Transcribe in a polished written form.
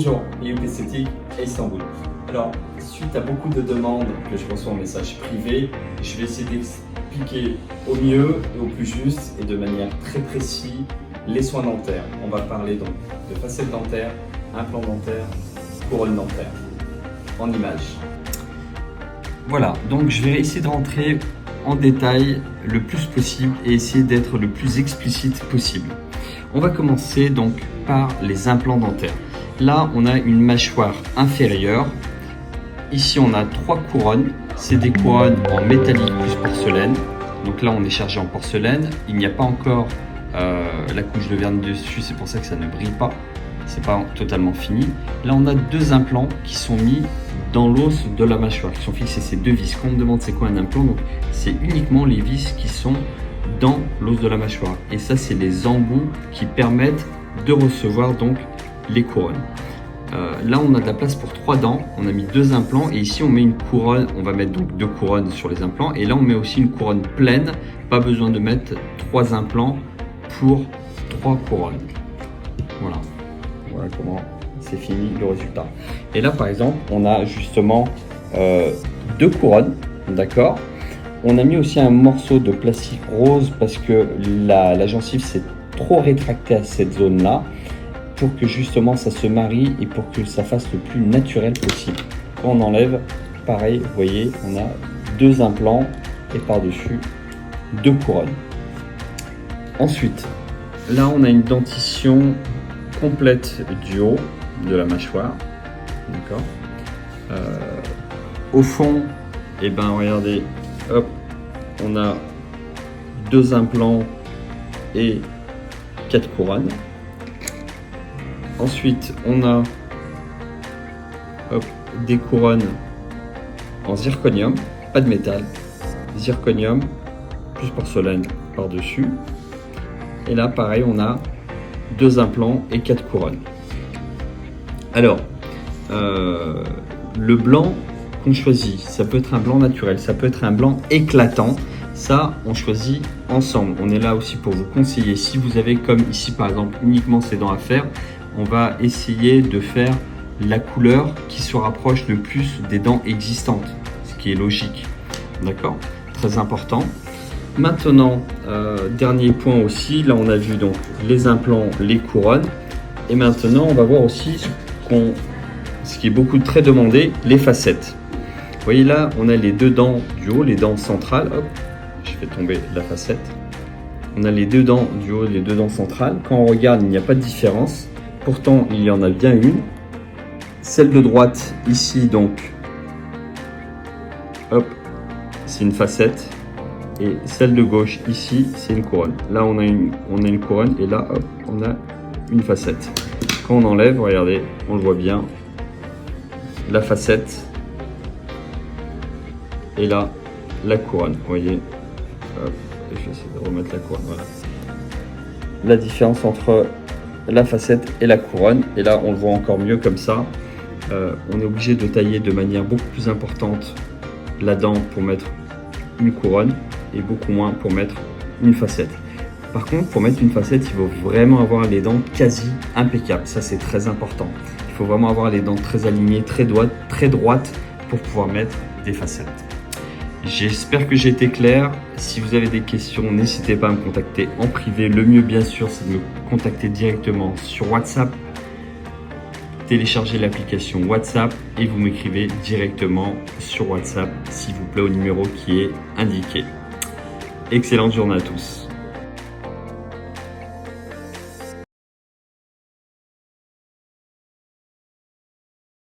Bonjour, Youp Esthétique à Istanbul. Alors, suite à beaucoup de demandes que je reçois en message privé, je vais essayer d'expliquer au mieux et au plus juste et de manière très précise les soins dentaires. On va parler donc de facettes dentaires, implants dentaires, couronne dentaire, en images. Voilà, donc je vais essayer de rentrer en détail le plus possible et essayer d'être le plus explicite possible. On va commencer donc par les implants dentaires. Là, on a une mâchoire inférieure. Ici, on a 3 couronnes. C'est des couronnes en métallique plus porcelaine. Donc là, on est chargé en porcelaine. Il n'y a pas encore la couche de vernis dessus, c'est pour ça que ça ne brille pas. C'est pas totalement fini. Là, on a 2 implants qui sont mis dans l'os de la mâchoire, qui sont fixés ces 2 vis. Quand on me demande c'est quoi un implant, donc c'est uniquement les vis qui sont dans l'os de la mâchoire. Et ça, c'est les embouts qui permettent de recevoir donc les couronnes. Là, on a de la place pour 3 dents. On a mis 2 implants et ici, on met une couronne. On va mettre donc 2 couronnes sur les implants. Et là, on met aussi une couronne pleine. Pas besoin de mettre 3 implants pour 3 couronnes. Voilà. Voilà comment c'est fini le résultat. Et là, par exemple, on a justement 2 couronnes. D'accord. On a mis aussi un morceau de plastique rose parce que la gencive s'est trop rétractée à cette zone-là, pour que justement ça se marie et pour que ça fasse le plus naturel possible. Quand on enlève, pareil, vous voyez, on a 2 implants et par-dessus 2 couronnes. Ensuite, là on a une dentition complète du haut de la mâchoire. D'accord. Au fond, et ben regardez, hop, on a 2 implants et 4 couronnes. Ensuite, on a des couronnes en zirconium, pas de métal, zirconium plus porcelaine par-dessus. Et là, pareil, on a 2 implants et 4 couronnes. Alors, le blanc qu'on choisit, ça peut être un blanc naturel, ça peut être un blanc éclatant. Ça, on choisit ensemble. On est là aussi pour vous conseiller. Si vous avez, comme ici par exemple, uniquement ces dents à faire, on va essayer de faire la couleur qui se rapproche le plus des dents existantes, ce qui est logique. D'accord? Très important. Maintenant, dernier point aussi, là on a vu donc les implants, les couronnes. Et maintenant, on va voir aussi ce qui est beaucoup très demandé, les facettes. Vous voyez là, on a les 2 dents du haut, les dents centrales. Hop, je fais tomber la facette. On a les 2 dents du haut, les 2 dents centrales. Quand on regarde, il n'y a pas de différence. Pourtant, il y en a bien une. Celle de droite, ici, donc, hop, c'est une facette. Et celle de gauche, ici, c'est une couronne. Là, on a une couronne et là, hop, on a une facette. Quand on enlève, regardez, on le voit bien, la facette. Et là, la couronne, vous voyez. Hop, je vais essayer de remettre la couronne, voilà. La différence entre la facette et la couronne, et là on le voit encore mieux comme ça. On est obligé de tailler de manière beaucoup plus importante la dent pour mettre une couronne et beaucoup moins pour mettre une facette. Par contre, pour mettre une facette, il faut vraiment avoir les dents quasi impeccables, ça c'est très important. Il faut vraiment avoir les dents très alignées, très droites pour pouvoir mettre des facettes. J'espère que j'ai été clair. Si vous avez des questions, n'hésitez pas à me contacter en privé. Le mieux, bien sûr, c'est de me contacter directement sur WhatsApp. Téléchargez l'application WhatsApp et vous m'écrivez directement sur WhatsApp, s'il vous plaît, au numéro qui est indiqué. Excellente journée à tous.